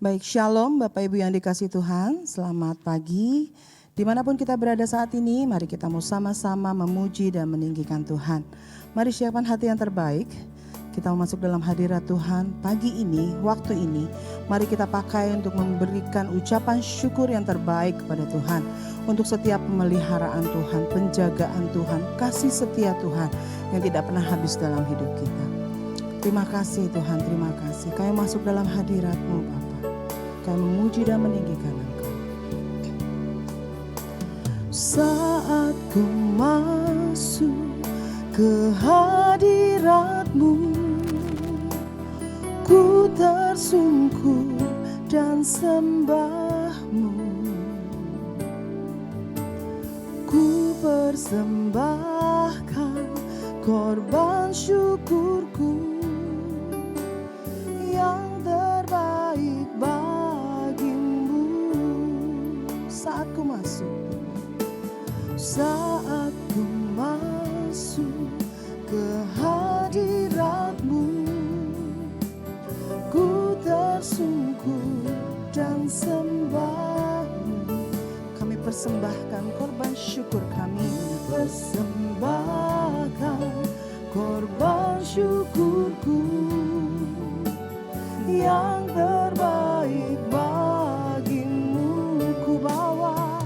Baik, shalom Bapak Ibu yang dikasih Tuhan, selamat pagi. Dimanapun kita berada saat ini, mari kita mau sama-sama memuji dan meninggikan Tuhan. Mari siapkan hati yang terbaik, kita mau masuk dalam hadirat Tuhan pagi ini, waktu ini. Mari kita pakai untuk memberikan ucapan syukur yang terbaik kepada Tuhan. Untuk setiap pemeliharaan Tuhan, penjagaan Tuhan, kasih setia Tuhan yang tidak pernah habis dalam hidup kita. Terima kasih Tuhan, terima kasih. Kami masuk dalam hadirat-Mu Bapa. Kami memuji dan meninggikan Engkau. Saat ku masuk ke hadirat-Mu, ku tersungkur dan sembah-Mu. Ku persembahkan korban syukurku yang terbaik bagimu. Saat ku masuk ke hadirat-Mu, ku tersungkur dan sembah-Mu. Kami persembahkan korban syukur kami, persembahkan korban syukurku yang terbaik bagimu. Ku bawa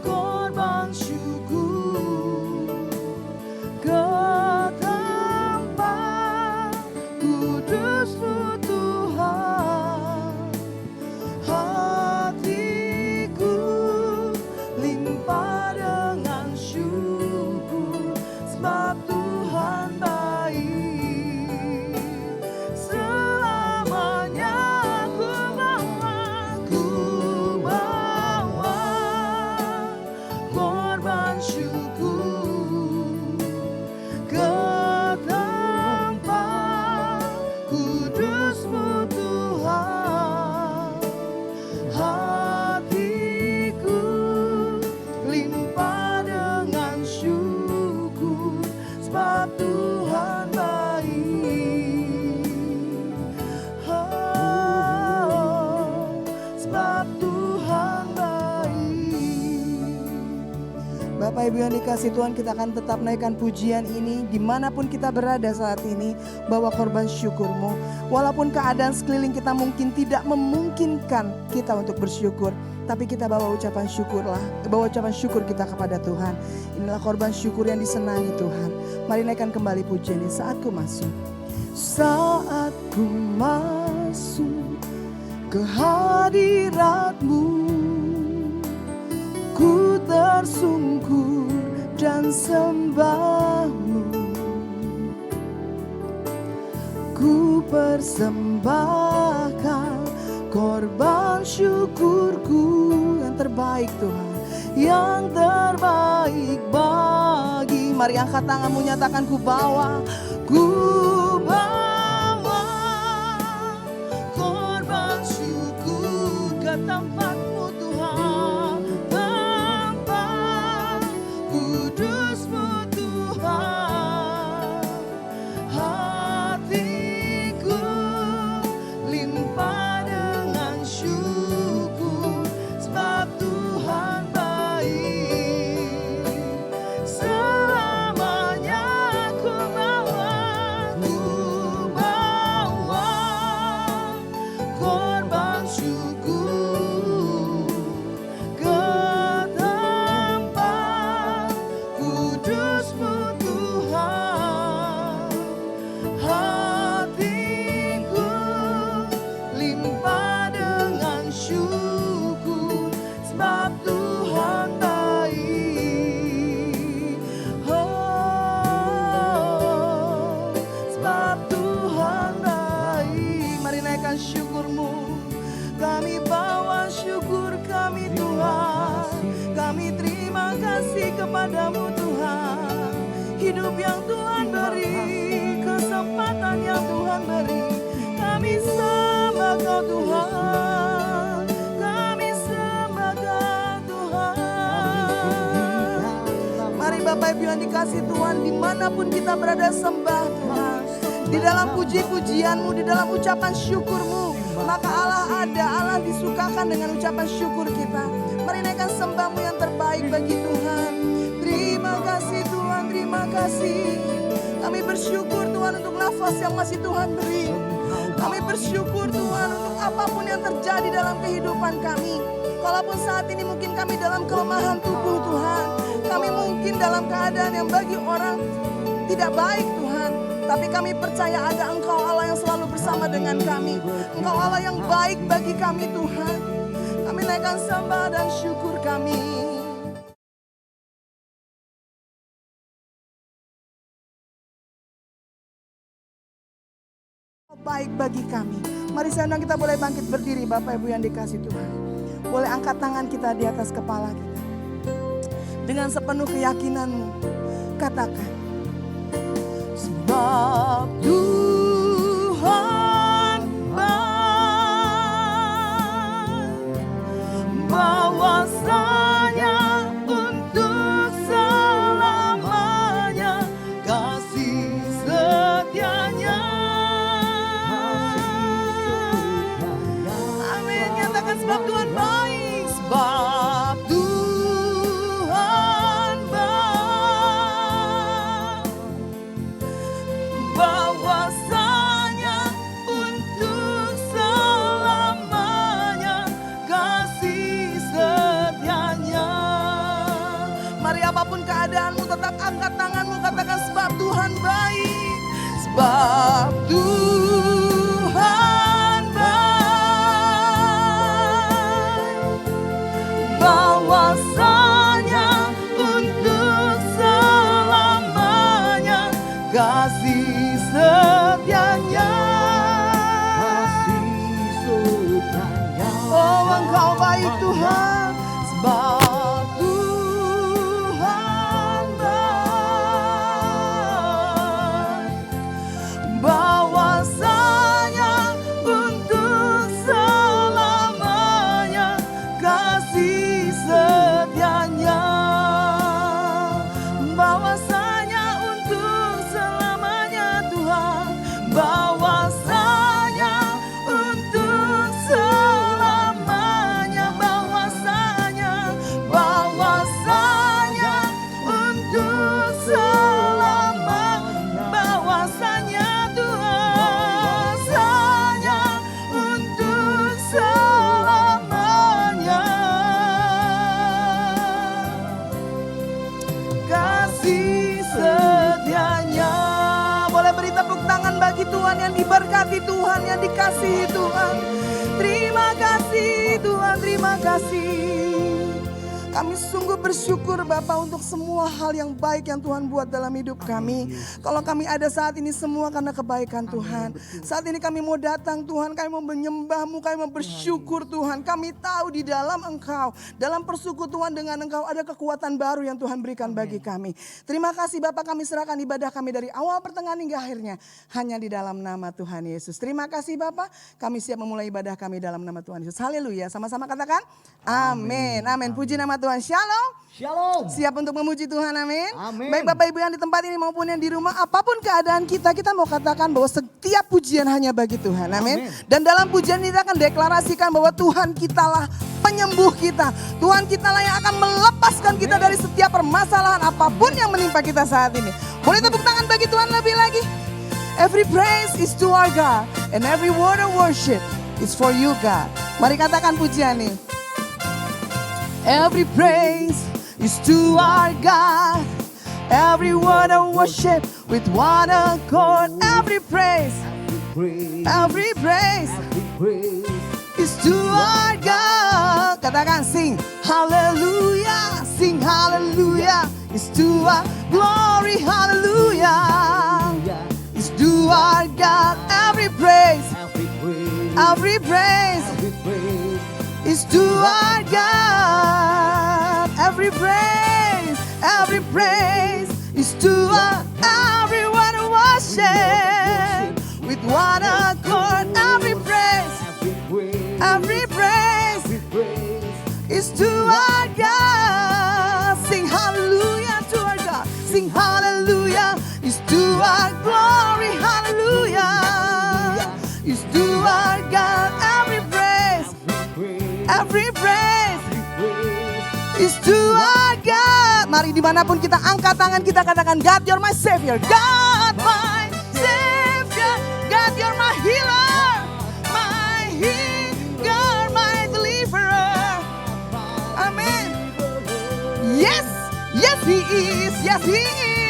korban syukur ke tempat kudus-Mu Tuhan. Hatiku limpah dengan syukur, sebab Tuhan baik. Selamanya ku bawa korban syukur ke tempat kudus-Mu Tuhan. Hatiku limpah dengan syukur, sebab Tuhan baik. Sebab Tuhan baik. Bapak Ibu yang dikasih Tuhan, kita akan tetap naikkan pujian ini dimanapun kita berada saat ini. Bawa korban syukur-Mu. Walaupun keadaan sekeliling kita mungkin tidak memungkinkan kita untuk bersyukur, tapi kita bawa ucapan syukur kita kepada Tuhan. Inilah korban syukur yang disenangi Tuhan. Mari naikkan kembali pujian ini. Saat ku masuk ke hadirat-Mu, ku tersungkur dan sembah-Mu. Ku persembahkan korban syukurku yang terbaik Tuhan, yang terbaik bagi. Mari angkat tanganmu, nyatakan ku bawa korban syukur ke tempat-Mu Tuhan, tempat kudus-Mu Tuhan. Hatiku limpah dengan syukur, sebab Tuhan baik. Selamanya ku bawa korban syukur ke tempat kudus-Mu Tuhan. Hatiku limpah dengan syukur, sebab Tuhan baik. Sebab Tuhan baik. Mari naikkan syukur-Mu. Kami bawa syukur kami Tuhan. Kami terima kasih kepada-Mu Tuhan. Hidup yang Tuhan beri, kesempatan yang Tuhan beri. Kami sembah Kau Tuhan. Kami sembah Kau Tuhan. Mari Bapak Ibu yang dikasih Tuhan, dimanapun kita berada sembah Tuhan. Di dalam puji-pujianmu, di dalam ucapan syukurmu, maka Allah ada. Allah disukakan dengan ucapan syukur kita. Mari naikkan sembahmu yang terbaik bagi Tuhan. Terima kasih Tuhan, terima kasih. Kami bersyukur Tuhan untuk nafas yang masih Tuhan beri. Kami bersyukur Tuhan untuk apapun yang terjadi dalam kehidupan kami. Walaupun saat ini mungkin kami dalam kelemahan tubuh Tuhan. Kami mungkin dalam keadaan yang bagi orang tidak baik Tuhan. Tapi kami percaya ada Engkau Allah yang selalu bersama dengan kami. Engkau Allah yang baik bagi kami Tuhan. Kami naikkan sembah dan syukur kami. Baik bagi kami. Mari sekarang kita boleh bangkit berdiri Bapak Ibu yang dikasih Tuhan. Boleh angkat tangan kita di atas kepala kita. Dengan sepenuh keyakinanmu katakan. Sebab Tuhan baik, bahwasanya untuk selamanya kasih setianya. Amin. Nyatakan sebab Tuhan baik, sebab Tuhan baik, bahwasanya untuk selamanya kasih setianya. Mari apapun keadaanmu tetap angkat tanganmu, katakan sebab Tuhan baik, sebab Tuhan baik, bahwasanya untuk selamanya kasih setianya. Oh Engkau baik Tuhan, sebab Tuhan baik, bahwasanya untuk selamanya kasih setianya. Bahwasanya untuk selamanya Tuhan, bahwasanya untuk selamanya, bahwasanya untuk selamanya, bahwasanya Tuhan, bahwasanya untuk selamanya kasih setianya. Boleh beri tepuk tangan bagi Tuhan yang diberkati Tuhan, yang dikasihi Tuhan. Terima kasih Tuhan, terima kasih. Kami sungguh bersyukur Bapa untuk semua hal yang baik yang Tuhan buat dalam hidup kami. Kalau kami ada saat ini semua karena kebaikan Tuhan. Saat ini kami mau datang Tuhan, kami mau menyembah-Mu, kami mau bersyukur Tuhan. Kami tahu di dalam Engkau, dalam persekutuan dengan Engkau ada kekuatan baru yang Tuhan berikan bagi kami. Terima kasih Bapak, kami serahkan ibadah kami dari awal pertengahan hingga akhirnya hanya di dalam nama Tuhan Yesus. Terima kasih Bapak, kami siap memulai ibadah kami dalam nama Tuhan Yesus. Haleluya, sama-sama katakan amin. Amin. Puji nama Tuhan. Shalom. Shalom. Siap untuk memuji Tuhan, amin. Amin. Baik Bapak Ibu yang di tempat ini maupun yang di rumah, apapun keadaan kita mau katakan bahwa setiap pujian hanya bagi Tuhan, amin. Dan dalam pujian kita akan deklarasikan bahwa Tuhan kitalah penyembuh kita. Tuhan kitalah yang akan melepaskan kita dari setiap permasalahan apapun yang menimpa kita saat ini. Boleh tepuk tangan bagi Tuhan lebih lagi. Every praise is to our God and every word of worship is for you God. Mari katakan pujian ini. Every praise is to our God. Every word of worship with one accord. Every praise is to our God. Katakan sing hallelujah, sing hallelujah. Is to our glory, hallelujah. Is to our God. Every praise is to our God. Every praise is to our, everyone who worship with one accord. Every praise is to our God. Sing hallelujah to our God. Sing hallelujah is to our glory. Hallelujah. is to our God. Every praise, every praise is to our God. Mari dimanapun kita angkat tangan kita katakan, God you're my Savior, God my Savior, God you're my healer, my healer, my deliverer. Amen. Yes, yes He is, yes He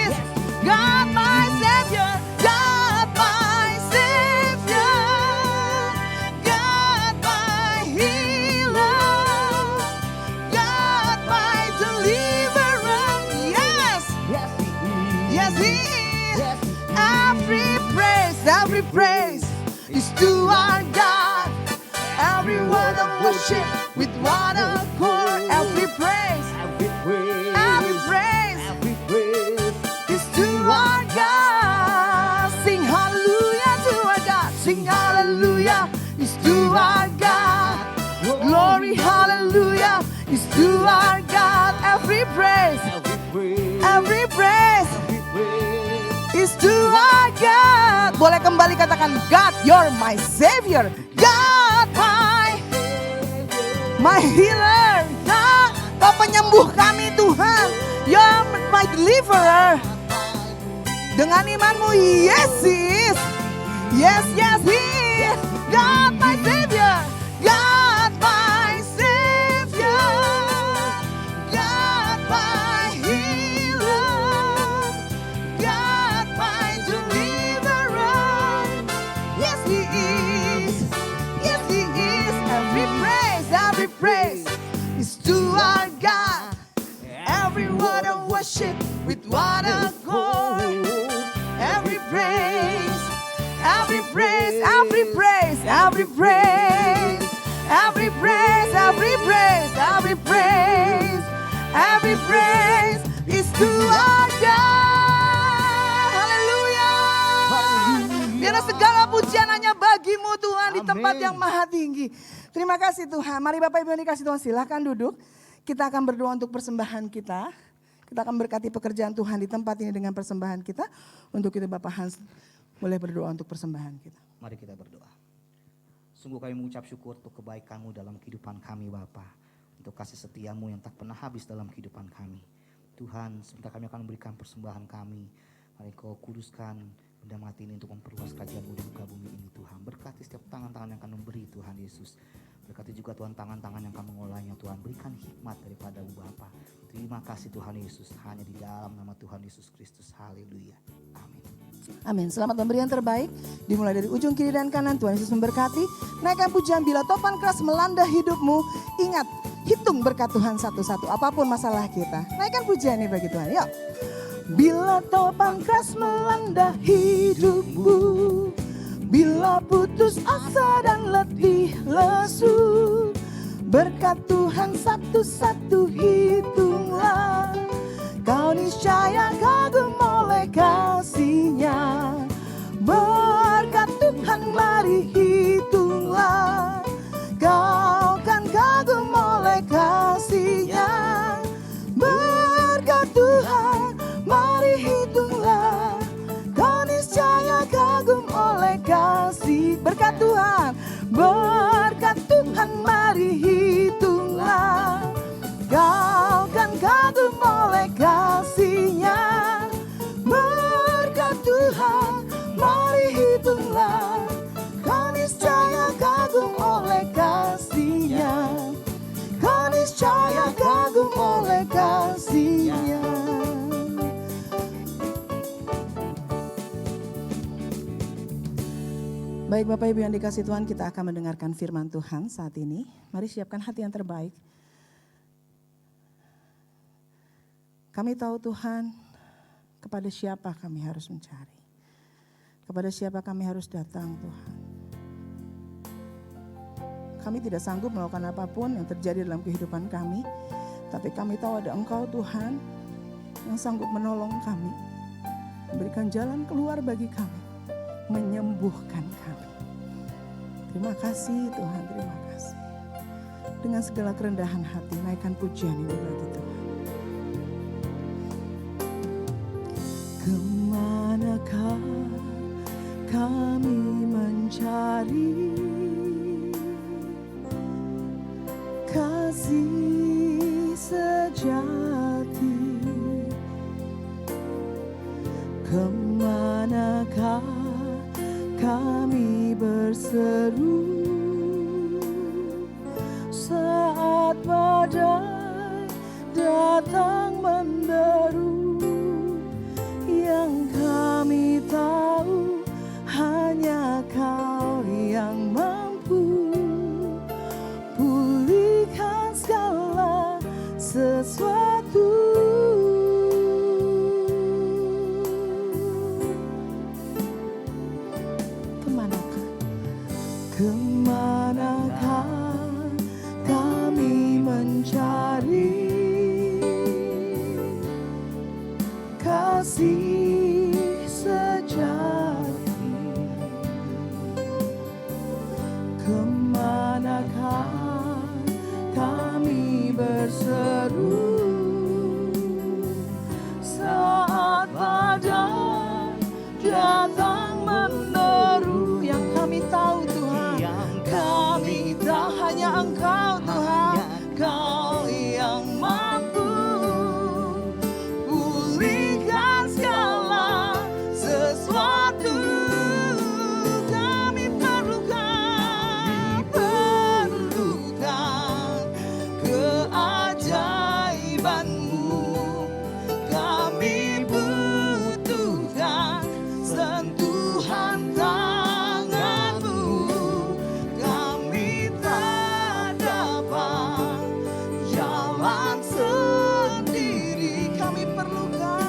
is, God my Savior, God my Savior, God my healer, God my deliverer. Yes, yes He is. Every praise is to our God. Every word of worship with one accord. Every praise is to our God. Sing hallelujah to our God. Sing hallelujah is to our God. Glory hallelujah is to our God. Every praise is to our God. Boleh kembali katakan, God you're my Savior, God my healer, God Kau penyembuh kami Tuhan, you're my deliverer. Dengan imanmu, yes He is, yes He is, God my Savior, God my Savior, God my healer, God my deliverer. Yes He is, yes He is. Every praise is to our God. Every word of worship with one accord. Every praise, every praise, every praise, every praise, every praise, every praise, every praise, every praise is to our God. Haleluya. Biarlah segala pujian hanya bagimu Tuhan di tempat yang maha tinggi. Terima kasih Tuhan. Mari Bapak Ibu yang dikasih Tuhan, silahkan duduk. Kita akan berdoa untuk persembahan kita. Kita akan berkati pekerjaan Tuhan di tempat ini dengan persembahan kita. Untuk itu Bapak Hans boleh berdoa untuk persembahan kita. Mari kita berdoa. Sungguh kami mengucap syukur untuk kebaikan-Mu dalam kehidupan kami Bapa. Untuk kasih setia-Mu yang tak pernah habis dalam kehidupan kami. Tuhan, sebentar kami akan memberikan persembahan kami. Mari Kau kuduskan benda mati ini untuk memperluas kerajaan-Mu di muka bumi ini Tuhan. Berkati setiap tangan-tangan yang akan memberi Tuhan Yesus. Berkati juga Tuhan tangan-tangan yang akan mengolahnya Tuhan. Berikan hikmat daripada-Mu Bapa. Terima kasih Tuhan Yesus. Hanya di dalam nama Tuhan Yesus Kristus. Haleluya. Amin. Amin. Selamat memberi yang terbaik. Dimulai dari ujung kiri dan kanan. Tuhan Yesus memberkati. Naikkan pujian bila topan keras melanda hidupmu. Ingat, hitung berkat Tuhan satu-satu. Apapun masalah kita. Naikkan pujian ini bagi Tuhan. Yuk. Bila topan keras melanda hidupmu. Bila putus asa dan letih lesu. Berkat Tuhan satu-satu hitunglah. Kau niscaya kagum oleh kasih-Nya. Berkat Tuhan mari hitunglah. Kau kan kagum oleh kasih-Nya. Berkat Tuhan mari hitunglah. Kau niscaya kagum oleh kasih. Berkat Tuhan, berkat Tuhan mari hitunglah. Kau kan kagum oleh kasih-Nya. Berkat Tuhan mari hitunglah. Kau niscaya kagum oleh kasih-Nya. Kau niscaya kagum oleh kasih-Nya. Baik Bapak Ibu yang dikasih Tuhan, kita akan mendengarkan firman Tuhan saat ini. Mari siapkan hati yang terbaik. Kami tahu Tuhan, kepada siapa kami harus mencari. Kepada siapa kami harus datang Tuhan. Kami tidak sanggup melakukan apapun yang terjadi dalam kehidupan kami. Tapi kami tahu ada Engkau Tuhan yang sanggup menolong kami. Memberikan jalan keluar bagi kami. Menyembuhkan kami. Terima kasih Tuhan, terima kasih. Dengan segala kerendahan hati, naikkan pujian ini bagi Tuhan. Kemanakah kami mencari mencari kasih sejati, kemanakah kami berseru saat badai datang menderu? Yang kami tahu hanya Kau yang mampu pulihkan segala sesuatu. Kemanakah kami mencari kasih sejati, kemanakah kami berseru saat badai datang menderu? Yang kami tahu Tuhan, kami tak hanya Engkau Tuhan, Kau yang mampu pulihkan segala sesuatu. Kami perlukan keajaiban-Mu. Kami butuhkan sentuhan tangan-Mu. Kami tak dapat jalan sendiri. Kami perlukan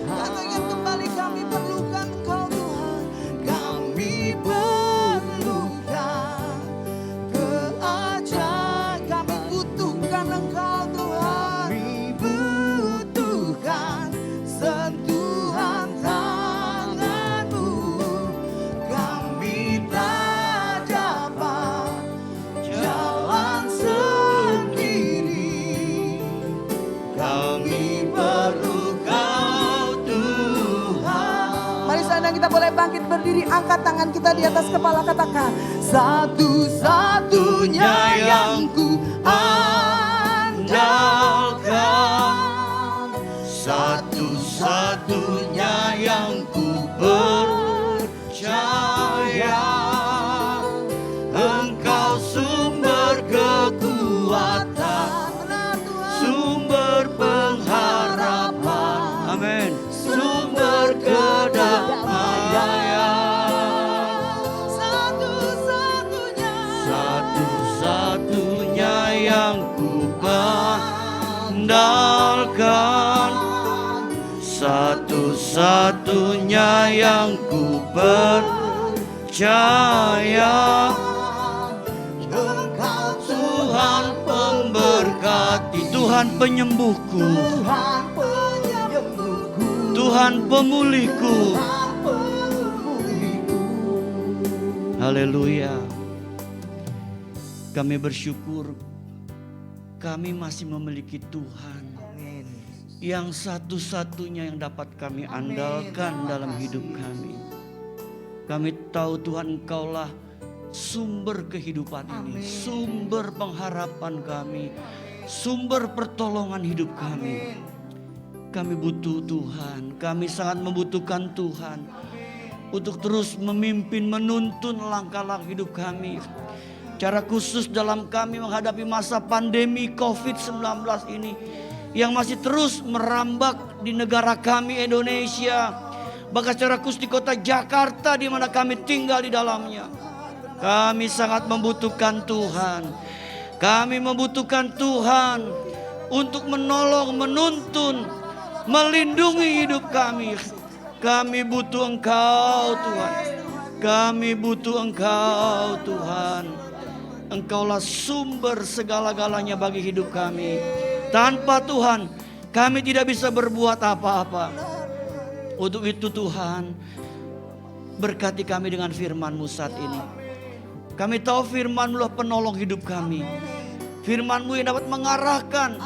katakan kembali, kami perlukan Engkau Tuhan. Kami perlukan kami butuhkan Engkau Tuhan. Kami butuhkan sentuhan tangan-Mu. Kami tak dapat jalan sendiri. Kami perlu Kau Tuhan. Mari seandainya kita boleh bangkit berdiri, angkat tangan kita di atas kepala, katakan, satu-satunya yang ku andalkan, satu-satunya yang ku percaya, Engkau sumber kekuatan, sumber pengharapan, amin, sumber kedamaian, satu-satunya yang ku andalkan, satu-satunya yang ku percaya, Engkau Tuhan pemberkati, Tuhan penyembuhku, Tuhan pemulihku. Haleluya. Kami bersyukur kami masih memiliki Tuhan yang satu-satunya yang dapat kami andalkan dalam hidup kami. Kami tahu Tuhan, Engkaulah sumber kehidupan ini, sumber pengharapan kami, sumber pertolongan hidup kami. Kami butuh Tuhan, kami sangat membutuhkan Tuhan untuk terus memimpin, menuntun langkah-langkah hidup kami. Cara khusus dalam kami menghadapi masa pandemi COVID-19 ini yang masih terus merambak di negara kami Indonesia, bahkan secara khusus di kota Jakarta di mana kami tinggal di dalamnya. Kami sangat membutuhkan Tuhan. Kami membutuhkan Tuhan untuk menolong, menuntun, melindungi hidup kami. Kami butuh Engkau Tuhan. Kami butuh Engkau Tuhan. Engkaulah sumber segala-galanya bagi hidup kami. Tanpa Tuhan kami tidak bisa berbuat apa-apa. Untuk itu Tuhan, berkati kami dengan firman-Mu saat ini. Kami tahu firman-Mu adalah penolong hidup kami. Firman-Mu yang dapat mengarahkan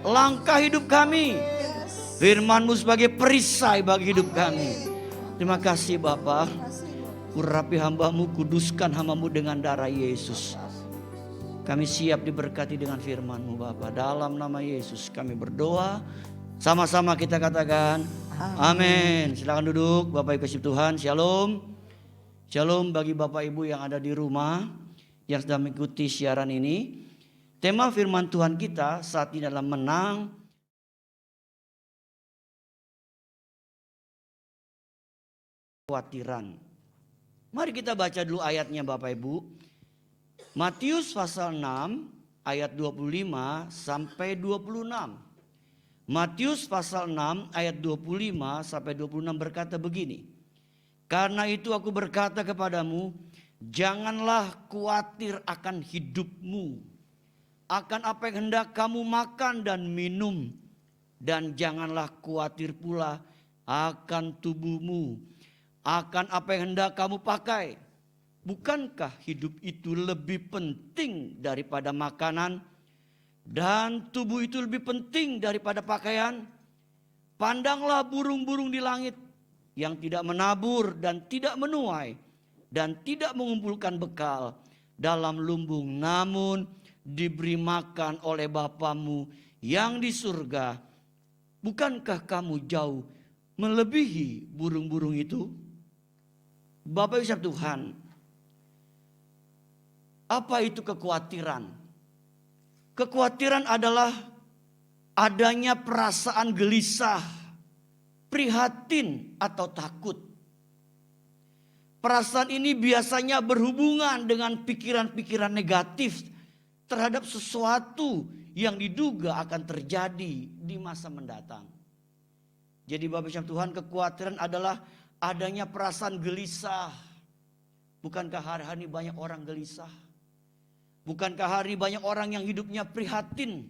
langkah hidup kami. Firman-Mu sebagai perisai bagi hidup kami. Terima kasih Bapa. Urapi hamba-Mu, kuduskan hamba-Mu dengan darah Yesus. Kami siap diberkati dengan firman-Mu Bapa. Dalam nama Yesus kami berdoa. Sama-sama kita katakan amin. Silakan duduk Bapak Ibu kasih Tuhan. Shalom. Shalom bagi Bapak Ibu yang ada di rumah, yang sedang mengikuti siaran ini. Tema firman Tuhan kita saat ini adalah menang kekhawatiran. Mari kita baca dulu ayatnya Bapak Ibu. Matius pasal 6 ayat 25 sampai 26. Matius pasal 6 ayat 25 sampai 26 berkata begini. Karena itu aku berkata kepadamu, janganlah khawatir akan hidupmu, akan apa yang hendak kamu makan dan minum, dan janganlah khawatir pula akan tubuhmu, akan apa yang hendak kamu pakai. Bukankah hidup itu lebih penting daripada makanan, dan tubuh itu lebih penting daripada pakaian? Pandanglah burung-burung di langit yang tidak menabur dan tidak menuai dan tidak mengumpulkan bekal dalam lumbung, namun diberi makan oleh Bapamu yang di surga. Bukankah kamu jauh melebihi burung-burung itu? Bapak Ibu Tuhan, apa itu kekhawatiran? Kekhawatiran adalah adanya perasaan gelisah, prihatin atau takut. Perasaan ini biasanya berhubungan dengan pikiran-pikiran negatif terhadap sesuatu yang diduga akan terjadi di masa mendatang. Jadi Bapak Ibu Tuhan, kekhawatiran adalah adanya perasaan gelisah. Bukankah hari-hari banyak orang gelisah? Bukankah hari banyak orang yang hidupnya prihatin?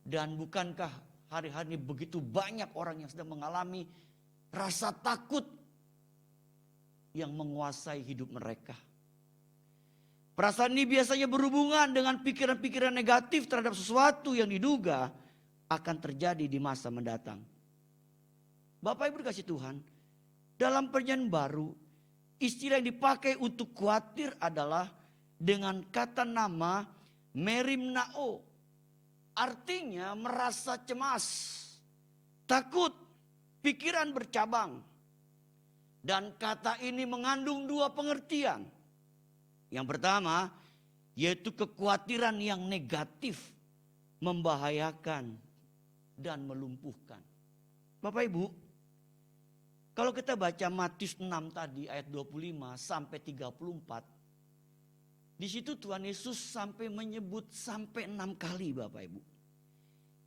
Dan bukankah hari-hari begitu banyak orang yang sedang mengalami rasa takut yang menguasai hidup mereka? Perasaan ini biasanya berhubungan dengan pikiran-pikiran negatif terhadap sesuatu yang diduga akan terjadi di masa mendatang. Bapak Ibu dikasih Tuhan, dalam perjanjian baru, istilah yang dipakai untuk khawatir adalah dengan kata nama merimnao. Artinya merasa cemas, takut, pikiran bercabang. Dan kata ini mengandung dua pengertian. Yang pertama, yaitu kekhawatiran yang negatif, membahayakan dan melumpuhkan. Bapak Ibu, kalau kita baca Matius 6 tadi ayat 25 sampai 34, di situ Tuhan Yesus sampai menyebut sampai 6 kali Bapak Ibu.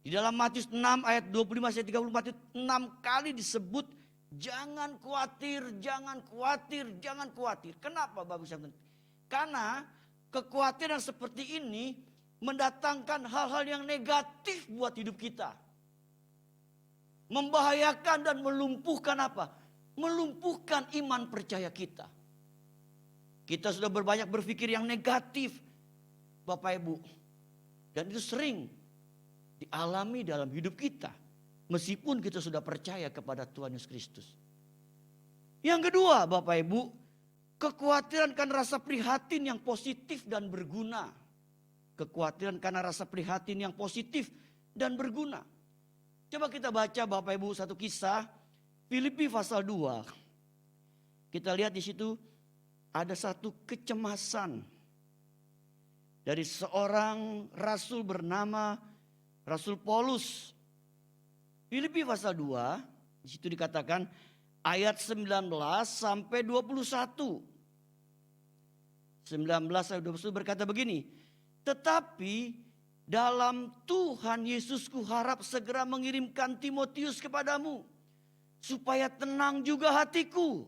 Di dalam Matius 6 ayat 25 sampai 34 itu 6 kali disebut jangan khawatir, jangan khawatir, jangan khawatir. Kenapa Bapak Ibu? Karena kekhawatiran seperti ini mendatangkan hal-hal yang negatif buat hidup kita. Membahayakan dan melumpuhkan apa? Melumpuhkan iman percaya kita. Kita sudah berbanyak berpikir yang negatif Bapak Ibu. Dan itu sering dialami dalam hidup kita. Meskipun kita sudah percaya kepada Tuhan Yesus Kristus. Yang kedua Bapak Ibu, kekhawatiran karena rasa prihatin yang positif dan berguna. Kekhawatiran karena rasa prihatin yang positif dan berguna. Coba kita baca Bapak Ibu satu kisah Filipi pasal 2. Kita lihat di situ ada satu kecemasan dari seorang rasul bernama Rasul Paulus. Filipi pasal 2, di situ dikatakan ayat 19 sampai 21. 19 sampai 21 berkata begini. Tetapi dalam Tuhan Yesus kuharap segera mengirimkan Timotius kepadamu. Supaya tenang juga hatiku.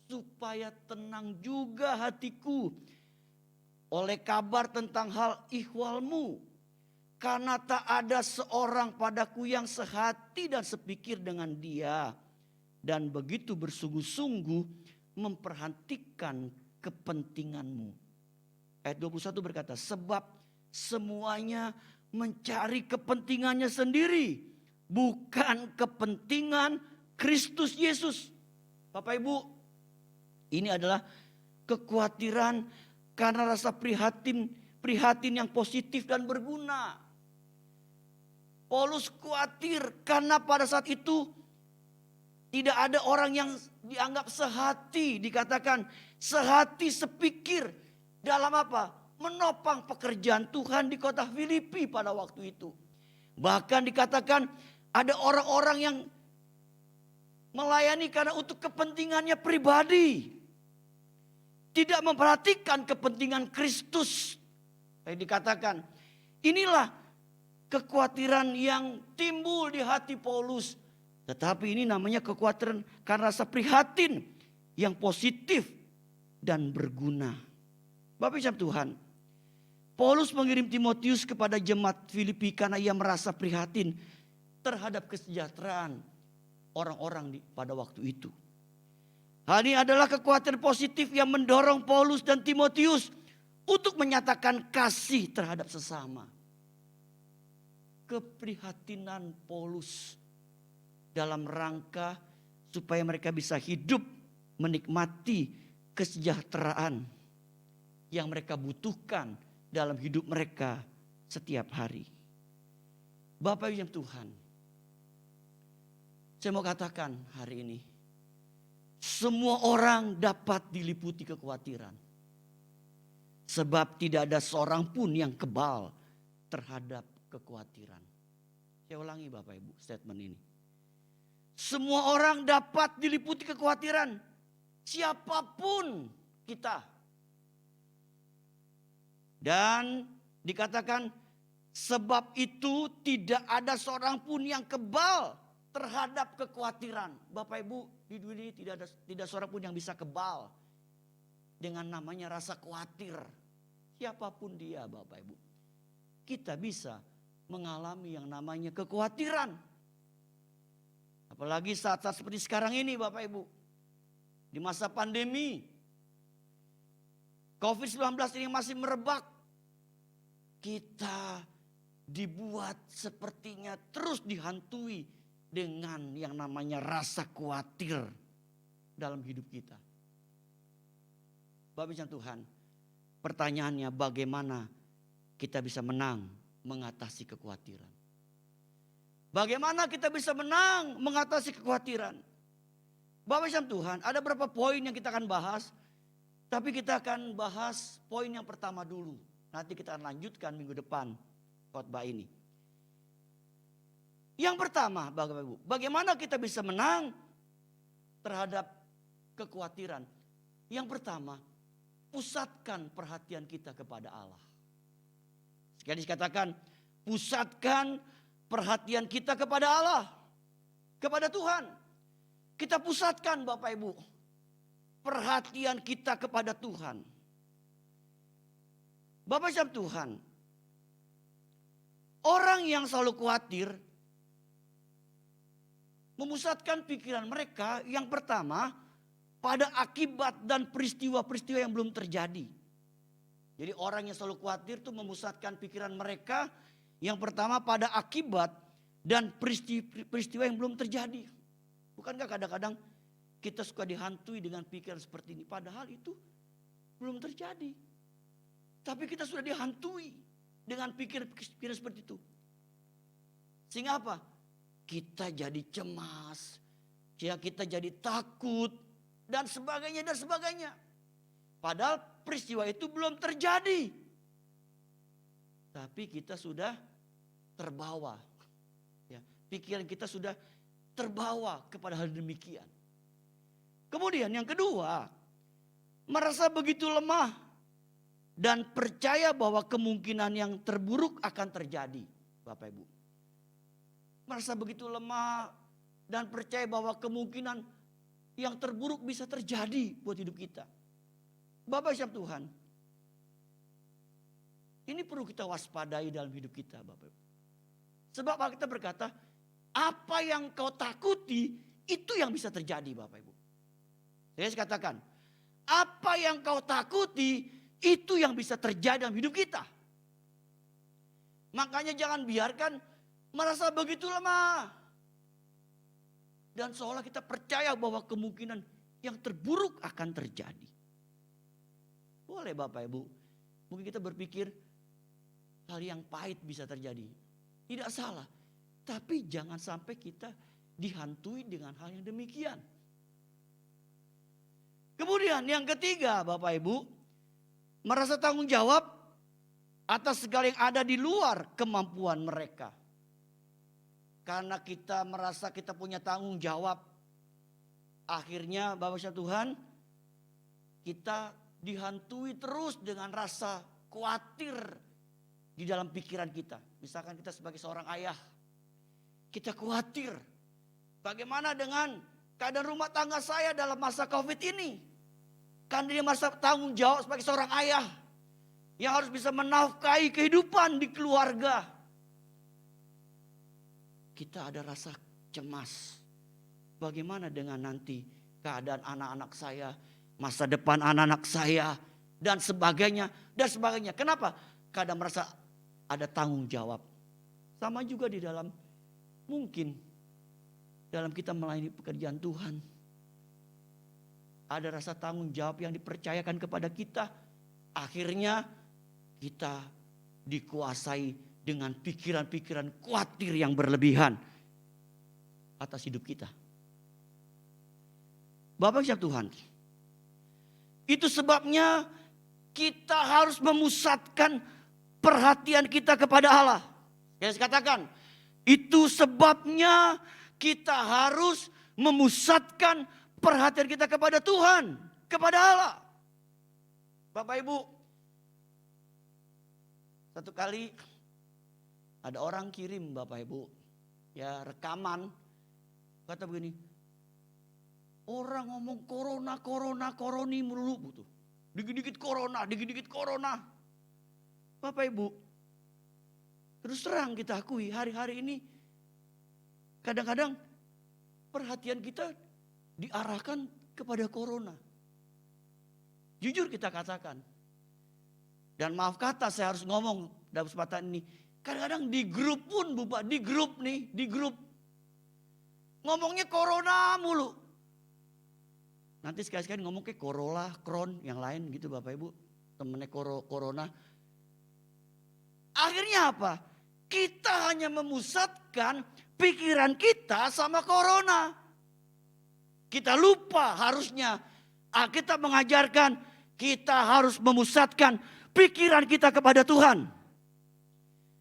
Supaya tenang juga hatiku. Oleh kabar tentang hal ihwalmu. Karena tak ada seorang padaku yang sehati dan sepikir dengan dia. Dan begitu bersungguh-sungguh memperhatikan kepentinganmu. Ayat 21 berkata, sebab semuanya mencari kepentingannya sendiri. Bukan kepentingan Kristus Yesus. Bapak Ibu, ini adalah kekhawatiran karena rasa prihatin yang positif dan berguna. Paulus khawatir karena pada saat itu tidak ada orang yang dianggap sehati, dikatakan sehati sepikir dalam apa? Menopang pekerjaan Tuhan di kota Filipi pada waktu itu. Bahkan dikatakan ada orang-orang yang melayani karena untuk kepentingannya pribadi. Tidak memperhatikan kepentingan Kristus. Yang dikatakan inilah kekhawatiran yang timbul di hati Paulus. Tetapi ini namanya kekhawatiran karena rasa prihatin yang positif dan berguna. Bapak Ibu Tuhan, Paulus mengirim Timotius kepada jemaat Filipi karena ia merasa prihatin terhadap kesejahteraan orang-orang pada waktu itu. Hal ini adalah kekhawatiran positif yang mendorong Paulus dan Timotius untuk menyatakan kasih terhadap sesama. Keprihatinan Paulus dalam rangka supaya mereka bisa hidup menikmati kesejahteraan yang mereka butuhkan dalam hidup mereka setiap hari. Bapak Ibu Tuhan, saya mau katakan hari ini, semua orang dapat diliputi kekhawatiran. Sebab tidak ada seorang pun yang kebal terhadap kekhawatiran. Saya ulangi Bapak Ibu statement ini. Semua orang dapat diliputi kekhawatiran. Siapapun kita. Dan dikatakan sebab itu tidak ada seorang pun yang kebal terhadap kekhawatiran. Bapak Ibu, di dunia ini tidak seorang pun yang bisa kebal dengan namanya rasa khawatir. Siapapun dia Bapak Ibu. Kita bisa mengalami yang namanya kekhawatiran. Apalagi saat-saat seperti sekarang ini Bapak Ibu. Di masa pandemi. COVID-19 ini masih merebak. Kita dibuat sepertinya terus dihantui dengan yang namanya rasa khawatir dalam hidup kita. Bapak Ibu Tuhan, pertanyaannya bagaimana kita bisa menang mengatasi kekhawatiran? Bagaimana kita bisa menang mengatasi kekhawatiran? Bapak Ibu Tuhan, ada beberapa poin yang kita akan bahas. Tapi kita akan bahas poin yang pertama dulu. Nanti kita akan lanjutkan minggu depan khotbah ini. Yang pertama Bapak Ibu, bagaimana kita bisa menang terhadap kekhawatiran? Yang pertama, pusatkan perhatian kita kepada Allah. Sekali dikatakan, pusatkan perhatian kita kepada Allah, kepada Tuhan. Kita pusatkan Bapak Ibu, perhatian kita kepada Tuhan. Bapak Ibu Tuhan, orang yang selalu khawatir memusatkan pikiran mereka yang pertama pada akibat dan peristiwa-peristiwa yang belum terjadi. Jadi orang yang selalu khawatir itu memusatkan pikiran mereka yang pertama pada akibat dan peristiwa yang belum terjadi. Bukankah kadang-kadang kita suka dihantui dengan pikiran seperti ini, padahal itu belum terjadi. Tapi kita sudah dihantui dengan pikiran seperti itu. Sehingga apa? Kita jadi cemas, kita jadi takut, dan sebagainya, dan sebagainya. Padahal peristiwa itu belum terjadi. Tapi kita sudah terbawa. Ya, pikiran kita sudah terbawa kepada hal demikian. Kemudian yang kedua, merasa begitu lemah dan percaya bahwa kemungkinan yang terburuk akan terjadi. Bapak Ibu, merasa begitu lemah dan percaya bahwa kemungkinan yang terburuk bisa terjadi buat hidup kita. Bapak Ibu Tuhan, ini perlu kita waspadai dalam hidup kita Bapak Ibu. Sebab kita berkata, apa yang kau takuti itu yang bisa terjadi Bapak Ibu. Saya katakan, apa yang kau takuti itu yang bisa terjadi dalam hidup kita. Makanya jangan biarkan merasa begitu lemah. Dan seolah kita percaya bahwa kemungkinan yang terburuk akan terjadi. Boleh Bapak Ibu, mungkin kita berpikir hal yang pahit bisa terjadi. Tidak salah, tapi jangan sampai kita dihantui dengan hal yang demikian. Kemudian yang ketiga Bapak Ibu, merasa tanggung jawab atas segala yang ada di luar kemampuan mereka. Karena kita merasa kita punya tanggung jawab, akhirnya Bapak Tuhan, kita dihantui terus dengan rasa khawatir di dalam pikiran kita. Misalkan kita sebagai seorang ayah, kita khawatir bagaimana dengan keadaan rumah tangga saya dalam masa COVID ini. Karena dia merasa tanggung jawab sebagai seorang ayah yang harus bisa menafkahi kehidupan di keluarga. Kita ada rasa cemas. Bagaimana dengan nanti keadaan anak-anak saya, masa depan anak-anak saya, dan sebagainya, dan sebagainya. Kenapa? Kadang merasa ada tanggung jawab. Sama juga di dalam, mungkin dalam kita melayani pekerjaan Tuhan. Ada rasa tanggung jawab yang dipercayakan kepada kita. Akhirnya kita dikuasai dengan pikiran-pikiran khawatir yang berlebihan atas hidup kita. Bapak siap Tuhan. Itu sebabnya kita harus memusatkan perhatian kita kepada Allah. Saya katakan, itu sebabnya kita harus memusatkan perhatian kita kepada Tuhan, kepada Allah. Bapak Ibu, satu kali ada orang kirim Bapak Ibu, ya rekaman, kata begini, orang ngomong koroni melulu gitu. Dikit-dikit corona. Bapak Ibu, terus terang kita akui hari-hari ini kadang-kadang perhatian kita diarahkan kepada corona. Jujur kita katakan. Dan maaf kata saya harus ngomong dalam kesempatan ini. Kadang-kadang di grup pun Bapak, di grup. Ngomongnya corona mulu. Nanti sekali-sekali ngomong ke Corolla, Crown, yang lain gitu Bapak Ibu. Temennya corona. Akhirnya apa? Kita hanya memusatkan pikiran kita sama corona. Kita lupa harusnya Alkitab mengajarkan kita harus memusatkan pikiran kita kepada Tuhan.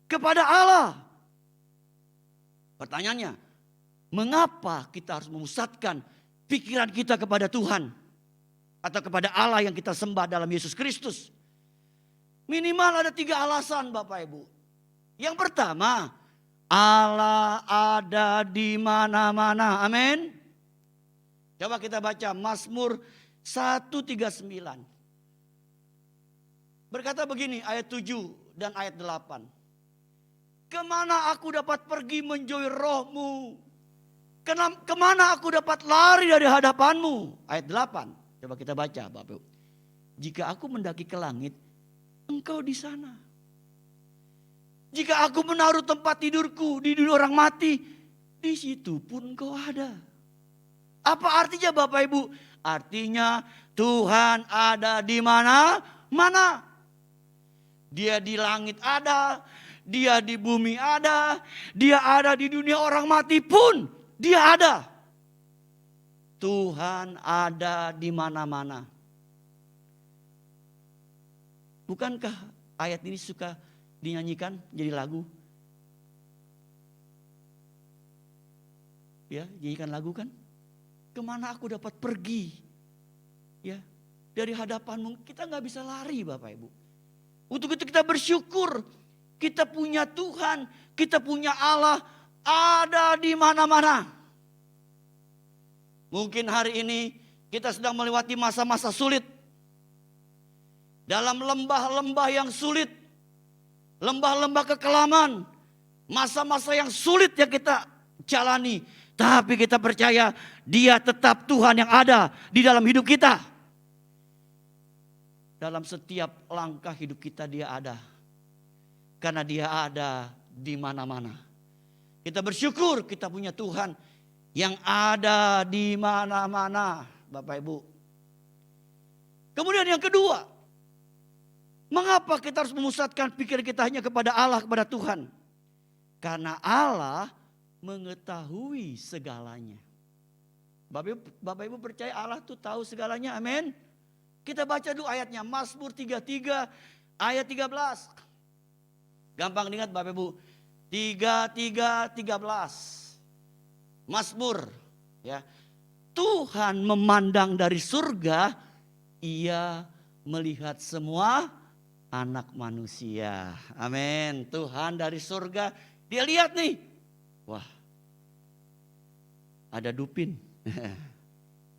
Kepada Allah. Pertanyaannya, mengapa kita harus memusatkan pikiran kita kepada Tuhan? Atau kepada Allah yang kita sembah dalam Yesus Kristus? Minimal ada 3 alasan Bapak Ibu. Yang pertama, Allah ada di mana-mana. Amin. Coba kita baca Mazmur 139. Berkata begini ayat 7 dan ayat 8. Kemana aku dapat pergi menjauhi rohmu? Kemana aku dapat lari dari hadapanmu? Ayat 8. Coba kita baca Bapak. Jika aku mendaki ke langit, engkau di sana. Jika aku menaruh tempat tidurku di dunia orang mati, di situ pun engkau ada. Apa artinya Bapak Ibu? Artinya Tuhan ada di mana-mana. Dia di langit ada, dia di bumi ada, dia ada di dunia orang mati pun dia ada. Tuhan ada di mana-mana. Bukankah ayat ini suka dinyanyikan jadi lagu? Ya, nyanyikan lagu kan? Kemana aku dapat pergi? Ya, dari hadapanmu kita nggak bisa lari Bapak Ibu. Untuk itu kita bersyukur. Kita punya Tuhan, kita punya Allah ada di mana-mana. Mungkin hari ini kita sedang melewati masa-masa sulit. Dalam lembah-lembah yang sulit. Lembah-lembah kekelaman. Masa-masa yang sulit yang kita jalani. Tapi kita percaya Dia tetap Tuhan yang ada di dalam hidup kita. Dalam setiap langkah hidup kita Dia ada. Karena Dia ada di mana-mana. Kita bersyukur kita punya Tuhan yang ada di mana-mana. Bapak Ibu. Kemudian yang kedua, mengapa kita harus memusatkan pikiran kita hanya kepada Allah, kepada Tuhan? Karena Allah mengetahui segalanya. Bapak Ibu percaya Allah tuh tahu segalanya, amin? Kita baca dulu ayatnya, Mazmur 33 ayat 13. Gampang diingat Bapak Ibu, 13. Mazmur, ya. Tuhan memandang dari surga, Ia melihat semua anak manusia. Amin. Tuhan dari surga, Dia lihat nih. Wah, ada Dupin.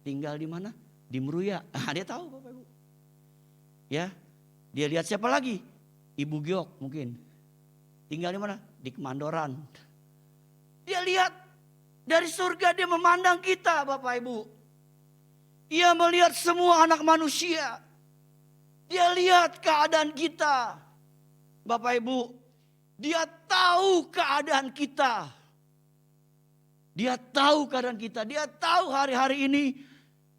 Tinggal di mana? Di Meruya. Dia tahu Bapak Ibu. Ya, dia lihat siapa lagi? Ibu Giok mungkin. Tinggal di mana? Di Kemandoran. Dia lihat dari surga, Dia memandang kita Bapak Ibu. Ia melihat semua anak manusia. Dia lihat keadaan kita. Bapak Ibu, Dia tahu keadaan kita. Dia tahu keadaan kita. Dia tahu hari-hari ini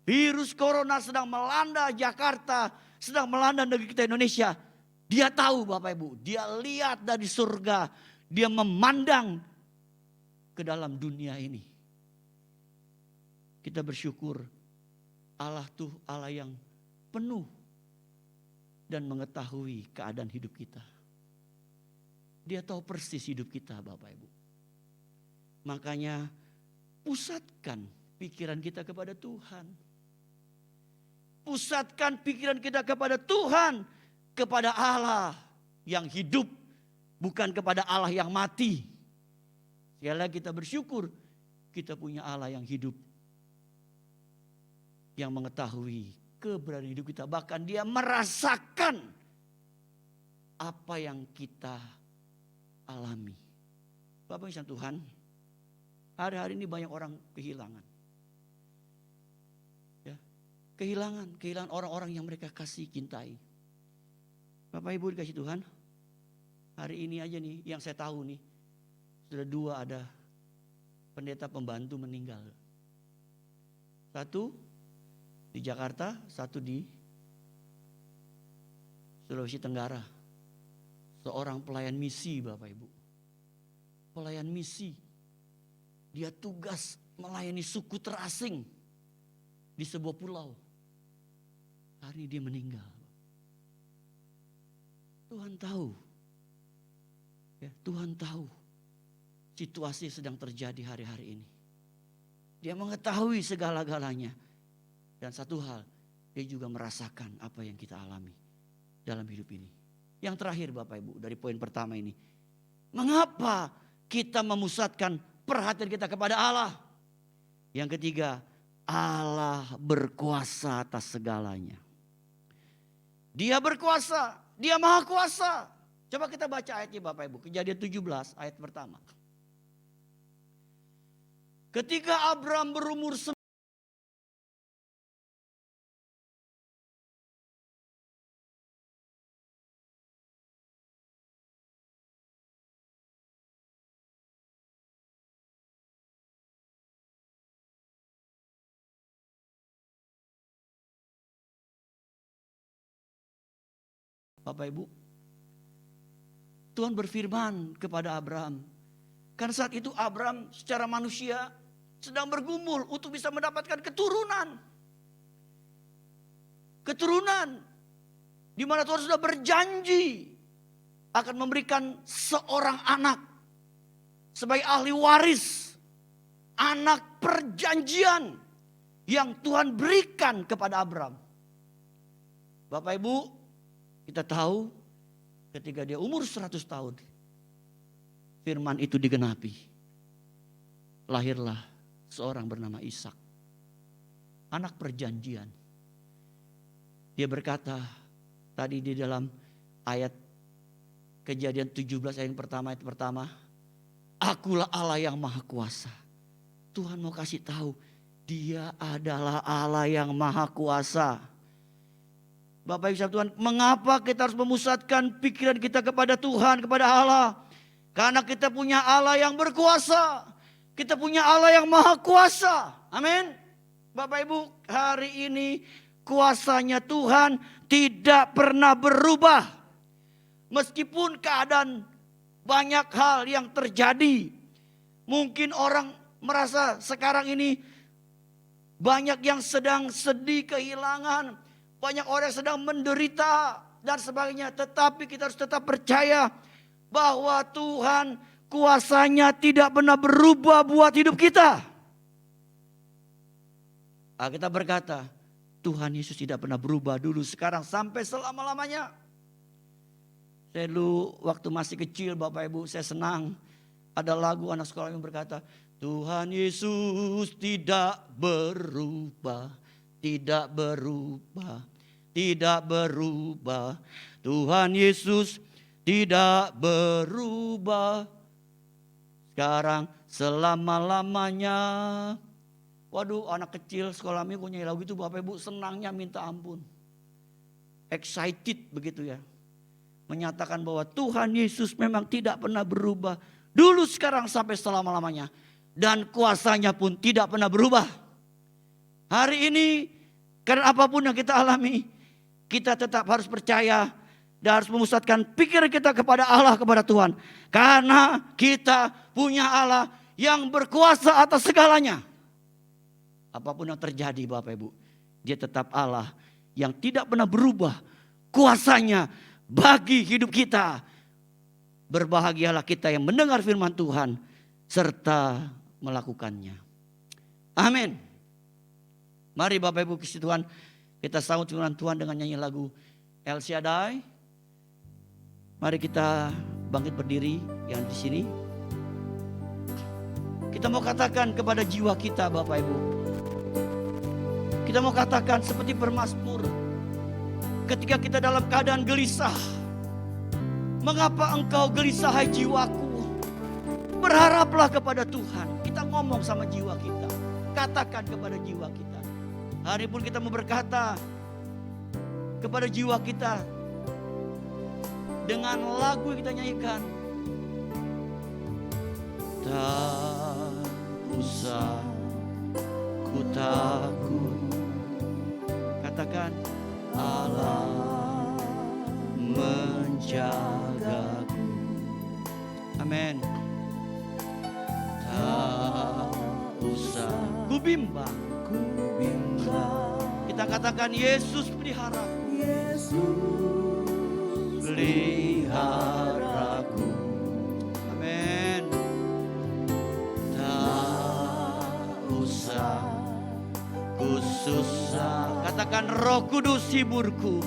virus corona sedang melanda Jakarta, sedang melanda negeri kita Indonesia. Dia tahu Bapak Ibu. Dia lihat dari surga. Dia memandang ke dalam dunia ini. Kita bersyukur Allah tuh Allah yang penuh dan mengetahui keadaan hidup kita. Dia tahu persis hidup kita Bapak Ibu. Makanya pusatkan pikiran kita kepada Tuhan. Pusatkan pikiran kita kepada Tuhan, kepada Allah yang hidup, bukan kepada Allah yang mati. Sekali lagi kita bersyukur kita punya Allah yang hidup, yang mengetahui keberadaan hidup kita. Bahkan Dia merasakan apa yang kita alami. Bapak Ibu Tuhan, hari-hari ini banyak orang kehilangan. Ya, kehilangan orang-orang yang mereka kasih, cintai. Bapak Ibu dikasih Tuhan, hari ini aja nih yang saya tahu nih, sudah 2 ada pendeta pembantu meninggal. 1 di Jakarta, 1 di Sulawesi Tenggara. Seorang pelayan misi Bapak Ibu. Pelayan misi. Dia tugas melayani suku terasing di sebuah pulau. Hari ini dia meninggal. Tuhan tahu. Ya, Tuhan tahu situasi sedang terjadi hari-hari ini. Dia mengetahui segala-galanya. Dan satu hal, Dia juga merasakan apa yang kita alami dalam hidup ini. Yang terakhir Bapak Ibu, dari poin pertama ini. Mengapa kita memusatkan perhatian kita kepada Allah? Yang ketiga, Allah berkuasa atas segalanya. Dia berkuasa, Dia maha kuasa. Coba kita baca ayatnya Bapak Ibu, Kejadian 17 ayat pertama. Ketika Abram berumur Bapak Ibu, Tuhan berfirman kepada Abraham. Karena saat itu Abraham secara manusia sedang bergumul untuk bisa mendapatkan keturunan. Keturunan di mana Tuhan sudah berjanji akan memberikan seorang anak sebagai ahli waris, anak perjanjian yang Tuhan berikan kepada Abraham. Bapak Ibu, kita tahu ketika dia umur 100 tahun, firman itu digenapi. Lahirlah seorang bernama Ishak, anak perjanjian. Dia berkata tadi di dalam ayat Kejadian 17 ayat pertama, Akulah Allah yang maha kuasa. Tuhan mau kasih tahu, Dia adalah Allah yang maha kuasa. Bapak Ibu Tuhan, mengapa kita harus memusatkan pikiran kita kepada Tuhan, kepada Allah? Karena kita punya Allah yang berkuasa. Kita punya Allah yang maha kuasa. Amin. Bapak Ibu, hari ini kuasanya Tuhan tidak pernah berubah. Meskipun keadaan banyak hal yang terjadi. Mungkin orang merasa sekarang ini banyak yang sedang sedih, kehilangan. Banyak orang yang sedang menderita dan sebagainya. Tetapi kita harus tetap percaya bahwa Tuhan kuasanya tidak pernah berubah buat hidup kita. Kita berkata, Tuhan Yesus tidak pernah berubah dulu, sekarang, sampai selama-lamanya. Saya dulu waktu masih kecil Bapak Ibu, saya senang. Ada lagu anak sekolah yang berkata, Tuhan Yesus tidak berubah, tidak berubah, tidak berubah. Tuhan Yesus tidak berubah, sekarang selama-lamanya. Waduh, anak kecil sekolah minggu nyanyi lagu itu Bapak Ibu senangnya minta ampun. Excited begitu ya. Menyatakan bahwa Tuhan Yesus memang tidak pernah berubah. Dulu, sekarang, sampai selama-lamanya. Dan kuasanya pun tidak pernah berubah. Hari ini, karena apapun yang kita alami, kita tetap harus percaya dan harus memusatkan pikiran kita kepada Allah, kepada Tuhan. Karena kita punya Allah yang berkuasa atas segalanya. Apapun yang terjadi Bapak Ibu, Dia tetap Allah yang tidak pernah berubah kuasanya bagi hidup kita. Berbahagialah kita yang mendengar firman Tuhan serta melakukannya. Amin. Mari Bapak Ibu kasih Tuhan, kita sambut firman Tuhan dengan nyanyi lagu El Shaddai. Mari kita bangkit berdiri yang di sini. Kita mau katakan kepada jiwa kita Bapak Ibu. Kita mau katakan seperti bermazmur. Ketika kita dalam keadaan gelisah. Mengapa engkau gelisah hai jiwaku? Berharaplah kepada Tuhan. Kita ngomong sama jiwa kita. Katakan kepada jiwa kita. Hari pun kita mau berkata kepada jiwa kita. Dengan lagu yang kita nyanyikan. Tak usah ku takut. Katakan Allah menjagaku. Amin. Tak usah ku bimbang. Kita katakan Yesus pelihara. Yesus peliharaku. Amin. Tak usah ku susah. Katakan Roh Kudus hiburku.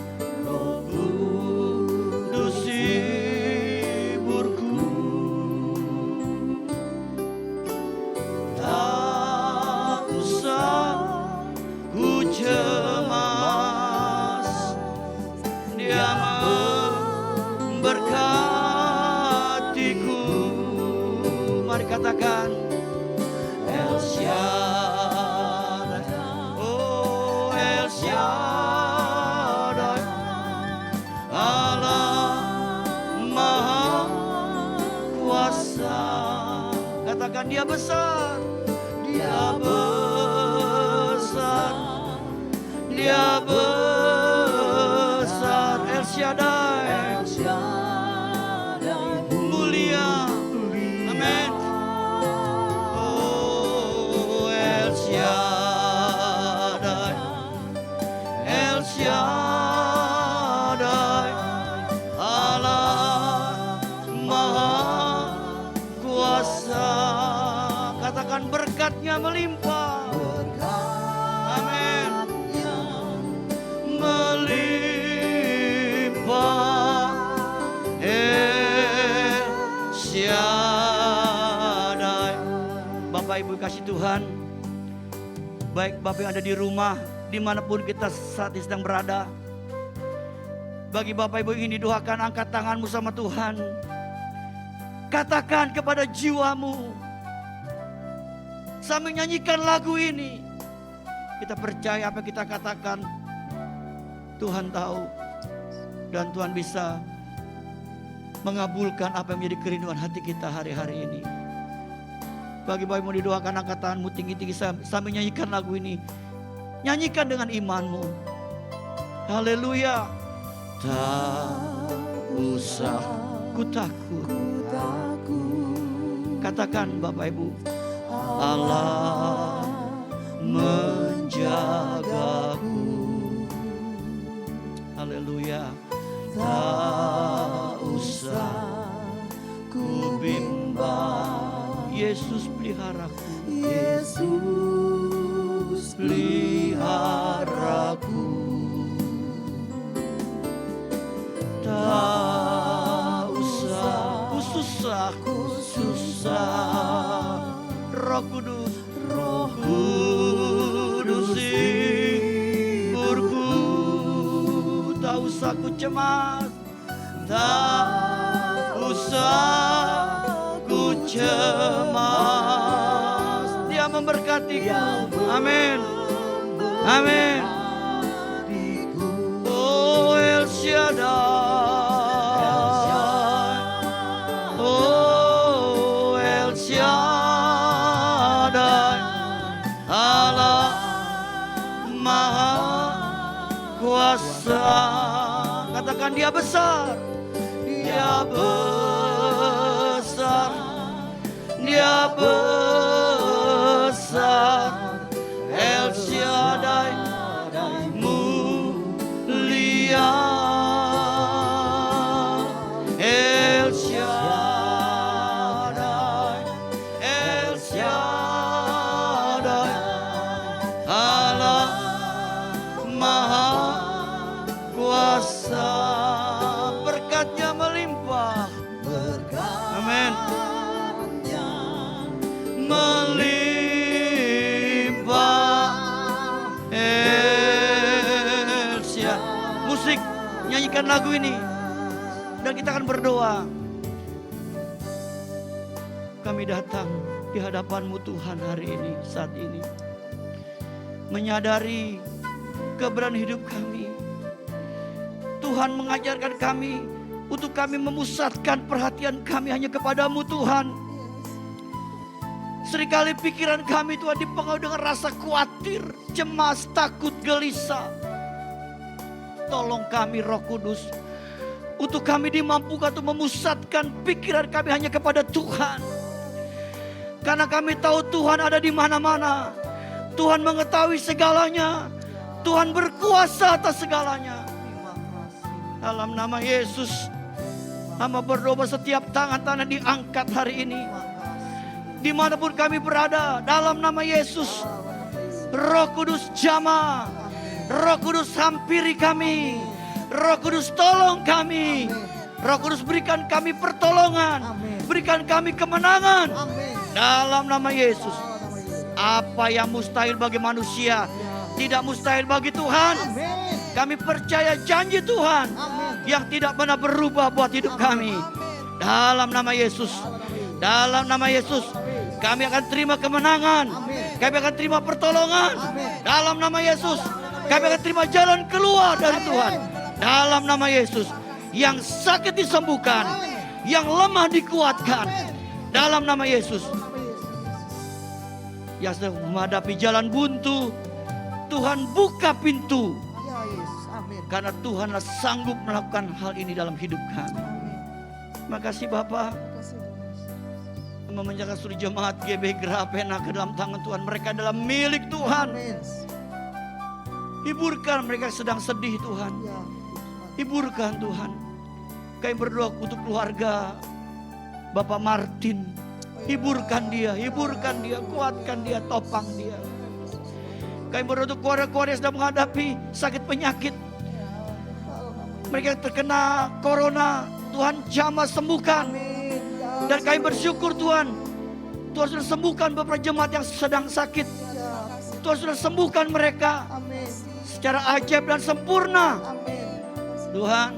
Roh Kudus hiburku. Tak usah ku cemas. Dia memberkatiku. Mari katakan El Shaddai. Oh El Shaddai. Allah Maha Kuasa. Katakan Dia besar. Dia besar. Dia besar. El Shaddai. Mulia. Amin. Oh El Shaddai. El Shaddai. Allah Maha Kuasa. Katakan berkatnya melimpah. Amin. Melimpah. El Shaddai. Bapak Ibu kasih Tuhan, baik Bapak yang ada di rumah, dimanapun kita saat ini sedang berada. Bagi Bapak Ibu yang ingin didoakan, angkat tanganmu sama Tuhan. Katakan kepada jiwamu. Sambil nyanyikan lagu ini, kita percaya apa yang kita katakan, Tuhan tahu. Dan Tuhan bisa mengabulkan apa yang menjadi kerinduan hati kita hari-hari ini. Bagi Bapak mau didoakan, angkat tanganmu tinggi-tinggi sambil nyanyikan lagu ini. Nyanyikan dengan imanmu. Haleluya. Tak usah ku takut. Katakan Bapak Ibu. Allah menjagaku. Haleluya. Tak usah ku bimbang. Yesus peliharaku. Yesus peliharaku. Tak usah ku susah. Roh Kudus hiburku. Tak usah ku cemas. Tak usah ku cemas. Dia memberkatiku. Amin. Amin. Oh El Shaddai. Oh El Shaddai. Allah Maha Kuasa. Katakan dia besar. Dia besar. Dia besar. El Shaddai mulia. El Shaddai. El Shaddai. Allah Maha Kuasa. Berkatnya melimpah. Amin. Melimpah. El Shaddai. Musik, nyanyikan lagu ini. Dan kita akan berdoa. Kami datang di hadapan-Mu Tuhan hari ini, saat ini. Menyadari keberadaan hidup kami. Tuhan mengajarkan kami untuk kami memusatkan perhatian kami hanya kepada-Mu Tuhan. Seringkali pikiran kami Tuhan dipengaruhi dengan rasa khawatir, cemas, takut, gelisah. Tolong kami Roh Kudus, untuk kami dimampukan untuk memusatkan pikiran kami hanya kepada Tuhan. Karena kami tahu Tuhan ada di mana-mana. Tuhan mengetahui segalanya. Tuhan berkuasa atas segalanya. Dalam nama Yesus, hamba berdoa setiap tangan-tangan diangkat hari ini. Dimanapun kami berada, dalam nama Yesus, Roh Kudus jamah. Roh Kudus hampiri kami. Roh Kudus tolong kami. Roh Kudus berikan kami pertolongan. Berikan kami kemenangan. Dalam nama Yesus. Apa yang mustahil bagi manusia, tidak mustahil bagi Tuhan. Kami percaya janji Tuhan yang tidak pernah berubah buat hidup kami. Dalam nama Yesus. Dalam nama Yesus. Kami akan terima kemenangan. Kami akan terima pertolongan. Dalam nama Yesus. Kami akan terima jalan keluar dari Tuhan. Dalam nama Yesus. Yang sakit disembuhkan. Yang lemah dikuatkan. Dalam nama Yesus. Yang sedang menghadapi jalan buntu, Tuhan buka pintu. Karena Tuhanlah sanggup melakukan hal ini dalam hidup kami. Terima kasih Bapak. Memenjarakan seluruh jemaat GB Grapena ke dalam tangan Tuhan. Mereka adalah milik Tuhan. Hiburkan mereka sedang sedih Tuhan. Hiburkan Tuhan. Kami berdoa untuk keluarga Bapak Martin. Hiburkan dia, kuatkan dia, topang dia. Kami berdoa untuk keluarga-keluarga yang sedang menghadapi sakit penyakit. Mereka terkena corona, Tuhan jamah sembuhkan. Dan kami bersyukur Tuhan. Tuhan sudah sembuhkan beberapa jemaat yang sedang sakit. Tuhan sudah sembuhkan mereka secara ajaib dan sempurna. Tuhan,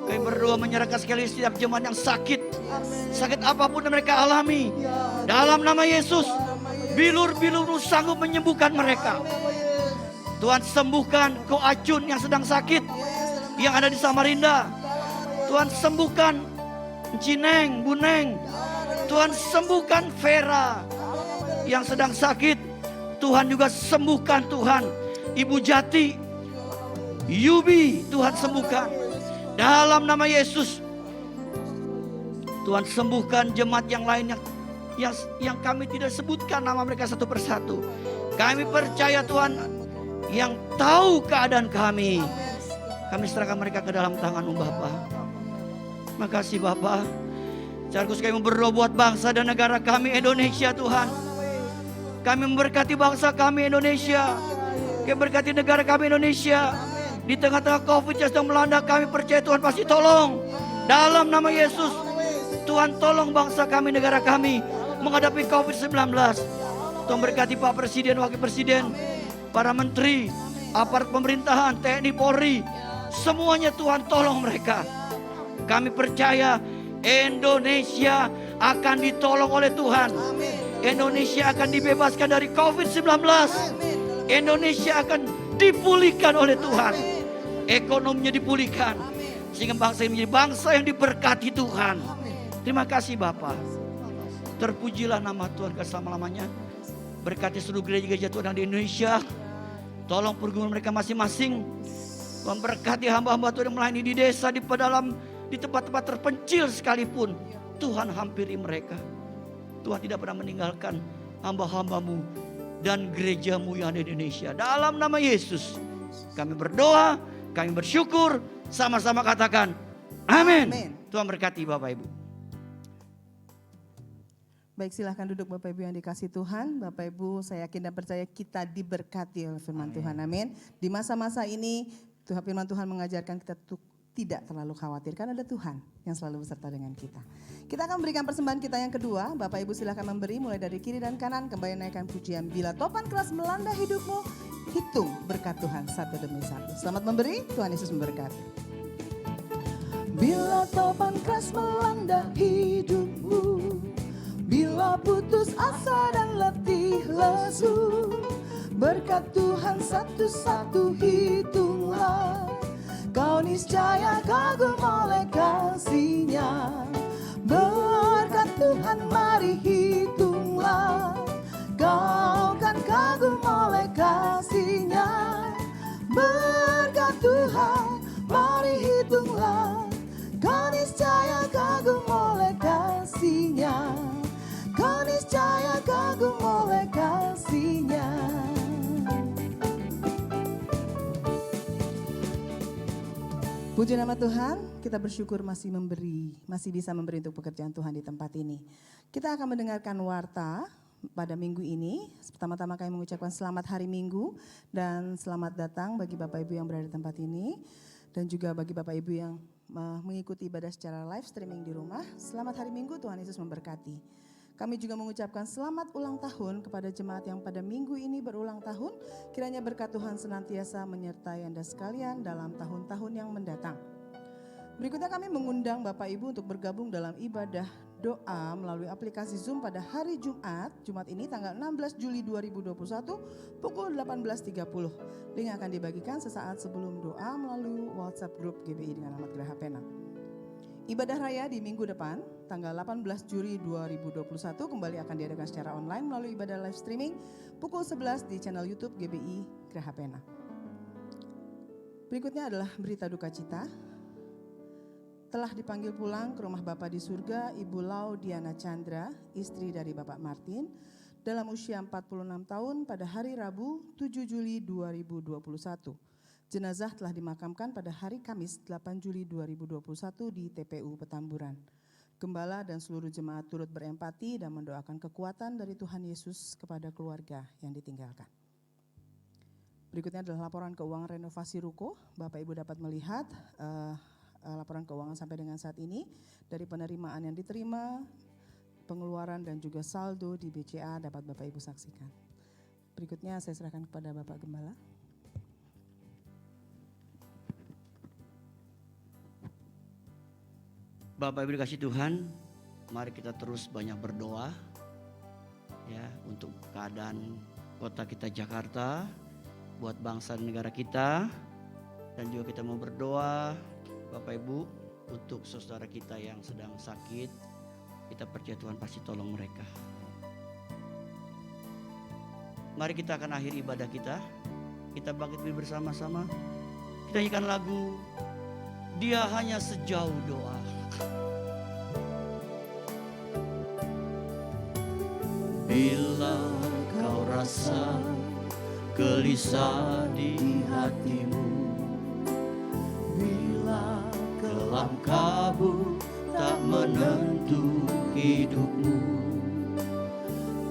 kami berdoa menyerahkan sekali setiap jemaat yang sakit. Sakit apapun yang mereka alami. Dalam nama Yesus, bilur-bilur sanggup menyembuhkan mereka. Tuhan sembuhkan Ko Acun yang sedang sakit, yang ada di Samarinda. Tuhan sembuhkan Cineng, Buneng. Tuhan sembuhkan Vera yang sedang sakit. Tuhan juga sembuhkan Tuhan. Ibu Jati, Yubi, Tuhan sembuhkan. Dalam nama Yesus, Tuhan sembuhkan jemaat yang lain yang kami tidak sebutkan nama mereka satu persatu. Kami percaya Tuhan yang tahu keadaan kami. Kami serahkan mereka ke dalam tangan-Mu Bapa. Makasih Bapa. Secara khusus kami berdoa buat bangsa dan negara kami Indonesia Tuhan. Kami memberkati bangsa kami Indonesia. Kami berkati negara kami Indonesia. Di tengah-tengah COVID yang sedang melanda, kami percaya Tuhan pasti tolong. Dalam nama Yesus, Tuhan tolong bangsa kami, negara kami menghadapi COVID-19. Tuhan berkati Pak Presiden, Wakil Presiden, para menteri, aparat pemerintahan, TNI, Polri. Semuanya Tuhan tolong mereka. Kami percaya Indonesia akan ditolong oleh Tuhan. Indonesia akan dibebaskan dari COVID-19. Indonesia akan dipulihkan oleh Tuhan. Ekonominya dipulihkan. Sehingga bangsa ini menjadi bangsa yang diberkati Tuhan. Terima kasih Bapak. Terpujilah nama Tuhan selama-lamanya. Berkati seluruh gereja-gereja Tuhan di Indonesia. Tolong pergumulan mereka masing-masing. Tuhan berkati hamba-hamba Tuhan yang melayani di desa, di pedalam, di tempat-tempat terpencil sekalipun. Tuhan hampiri mereka. Tuhan tidak pernah meninggalkan hamba-hamba-Mu dan gereja-Mu yang ada di Indonesia. Dalam nama Yesus kami berdoa, kami bersyukur. Sama-sama katakan amin. Tuhan berkati Bapak Ibu. Baik, silahkan duduk Bapak Ibu yang dikasih Tuhan. Bapak Ibu, saya yakin dan percaya kita diberkati oleh firman Tuhan. Amin. Di masa-masa ini Tuhan, firman Tuhan mengajarkan kita untuk tidak terlalu khawatir karena ada Tuhan yang selalu beserta dengan kita. Kita akan berikan persembahan kita yang kedua. Bapak Ibu silahkan memberi mulai dari kiri dan kanan. Kembali naikkan pujian. Bila topan keras melanda hidupmu, hitung berkat Tuhan satu demi satu. Selamat memberi, Tuhan Yesus memberkati. Bila topan keras melanda hidupmu, bila putus asa dan letih lesu, berkat Tuhan satu-satu hitunglah. Kau niscaya kagum oleh kasih-Nya. Berkat Tuhan mari hitunglah. Kau kan kagum oleh kasih-Nya. Berkat Tuhan mari hitunglah. Kau niscaya kagum oleh kasih-Nya. Kau niscaya kagum oleh kasih-Nya. Puji nama Tuhan, kita bersyukur masih bisa memberi untuk pekerjaan Tuhan di tempat ini. Kita akan mendengarkan warta pada minggu ini. Pertama-tama kami mengucapkan selamat hari Minggu dan selamat datang bagi Bapak Ibu yang berada di tempat ini. Dan juga bagi Bapak Ibu yang mengikuti ibadah secara live streaming di rumah. Selamat hari Minggu, Tuhan Yesus memberkati. Kami juga mengucapkan selamat ulang tahun kepada jemaat yang pada minggu ini berulang tahun. Kiranya berkat Tuhan senantiasa menyertai Anda sekalian dalam tahun-tahun yang mendatang. Berikutnya kami mengundang Bapak Ibu untuk bergabung dalam ibadah doa melalui aplikasi Zoom pada hari Jumat ini tanggal 16 Juli 2021 pukul 18.30. Link akan dibagikan sesaat sebelum doa melalui WhatsApp grup GBI dengan alamat Geraha Pena. Ibadah raya di minggu depan, tanggal 18 Juli 2021 kembali akan diadakan secara online melalui ibadah live streaming pukul 11 di channel YouTube GBI Geraha Pena. Berikutnya adalah berita duka cita. Telah dipanggil pulang ke rumah Bapa di surga Ibu Lau Diana Chandra, istri dari Bapak Martin, dalam usia 46 tahun pada hari Rabu 7 Juli 2021. Jenazah telah dimakamkan pada hari Kamis 8 Juli 2021 di TPU Petamburan. Gembala dan seluruh jemaat turut berempati dan mendoakan kekuatan dari Tuhan Yesus kepada keluarga yang ditinggalkan. Berikutnya adalah laporan keuangan renovasi ruko. Bapak Ibu dapat melihat laporan keuangan sampai dengan saat ini dari penerimaan yang diterima, pengeluaran dan juga saldo di BCA dapat Bapak Ibu saksikan. Berikutnya saya serahkan kepada Bapak Gembala. Bapak Ibu dikasih Tuhan, mari kita terus banyak berdoa ya untuk keadaan kota kita Jakarta, buat bangsa dan negara kita, dan juga kita mau berdoa Bapak Ibu untuk saudara kita yang sedang sakit. Kita percaya Tuhan pasti tolong mereka. Mari kita akan akhiri ibadah kita Kita bangkit bersama-sama. Kita nyanyikan lagu Dia Hanya Sejauh Doa. Bila kau rasa gelisah di hatimu, bila kelam kabut tak menentu hidupmu,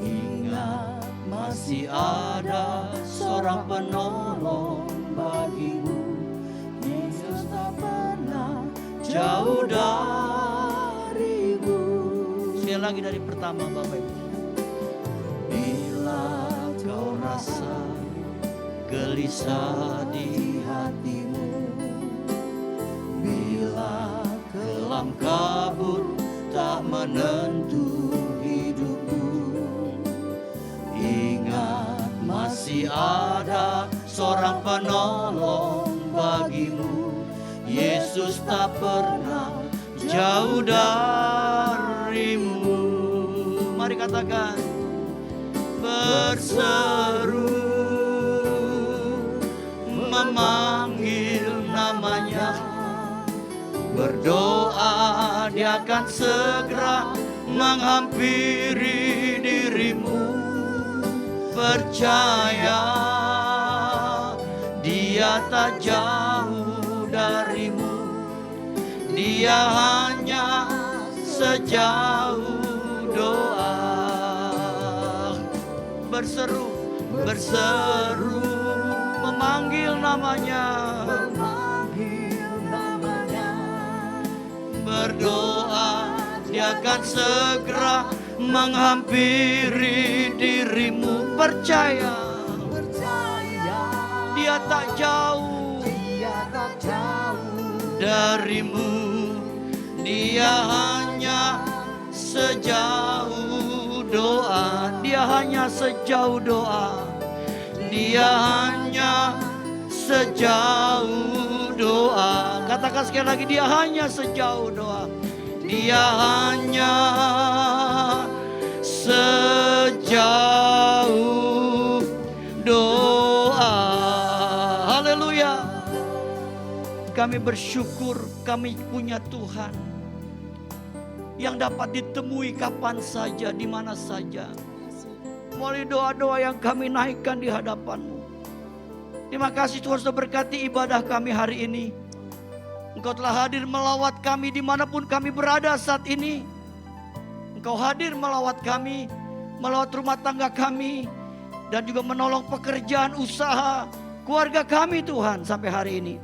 ingat masih ada seorang penolong bagimu. Yesus tak pernah jauh darimu. Sekali lagi dari pertama Bapak Ibu. Bila kau rasa gelisah di hatimu, bila kelam kabut tak menentu hidupmu, ingat masih ada seorang penolong bagimu. Yesus tak pernah jauh darimu. Mari katakan, berseru memanggil namanya, berdoa Dia akan segera menghampiri dirimu. Percaya Dia tak jauh darimu, Dia hanya sejauh doa. Berseru, berseru memanggil namanya, berdoa Dia akan segera menghampiri dirimu. Percaya Dia tak jauh darimu, Dia hanya sejauh doa. Dia hanya sejauh doa, Dia hanya sejauh doa. Katakan sekali lagi, Dia hanya sejauh doa. Dia hanya sejauh doa. Haleluya. Kami bersyukur kami punya Tuhan yang dapat ditemui kapan saja, di mana saja. Melalui doa-doa yang kami naikkan di hadapan-Mu. Terima kasih Tuhan sudah berkati ibadah kami hari ini. Engkau telah hadir melawat kami dimanapun kami berada saat ini. Engkau hadir melawat kami, melawat rumah tangga kami, dan juga menolong pekerjaan usaha keluarga kami Tuhan sampai hari ini.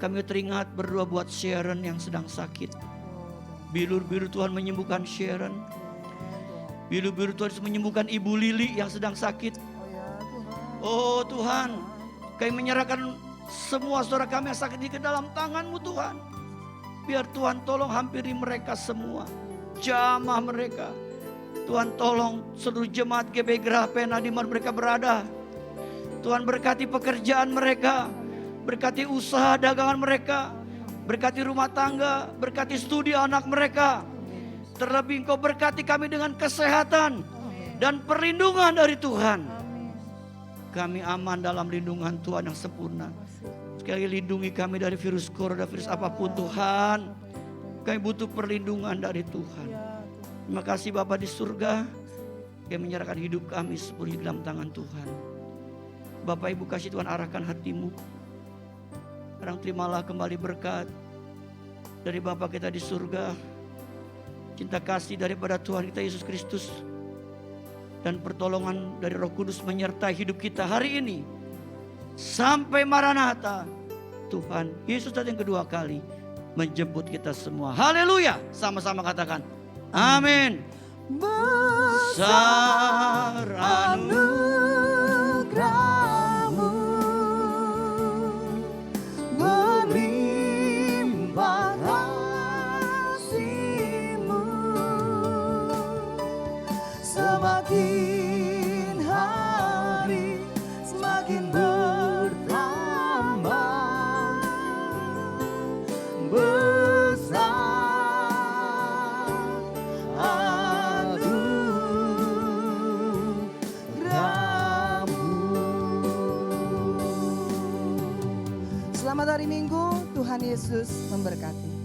Kami teringat berdoa buat Sharon yang sedang sakit. Bilur-bilur Tuhan menyembuhkan Sharon. Bilur-bilur Tuhan menyembuhkan Ibu Lili yang sedang sakit. Oh Tuhan, kami menyerahkan semua saudara kami yang sakit ini ke dalam tangan-Mu Tuhan. Biar Tuhan tolong hampiri mereka semua, jamah mereka. Tuhan tolong seluruh jemaat GB Geraha Pena di mana mereka berada. Tuhan berkati pekerjaan mereka, berkati usaha dagangan mereka, berkati rumah tangga, berkati studi anak mereka. Terlebih Engkau berkati kami dengan kesehatan dan perlindungan dari Tuhan. Kami aman dalam lindungan Tuhan yang sempurna. Sekali lagi lindungi kami dari virus corona, virus apapun Tuhan. Kami butuh perlindungan dari Tuhan. Terima kasih Bapa di surga yang menyerahkan hidup kami sepenuhnya dalam tangan Tuhan. Bapak Ibu kasih Tuhan arahkan hatimu. Sekarang terimalah kembali berkat dari Bapa kita di surga, cinta kasih daripada Tuhan kita Yesus Kristus, dan pertolongan dari Roh Kudus menyertai hidup kita hari ini sampai Maranatha. Tuhan Yesus datang kedua kali menjemput kita semua. Haleluya. Sama-sama katakan amin. Besar anugerah-Mu, berlimpah kasih-Mu, semakin hari semakin bertambah besar anugerah. Selamat hari Minggu, Tuhan Yesus memberkati.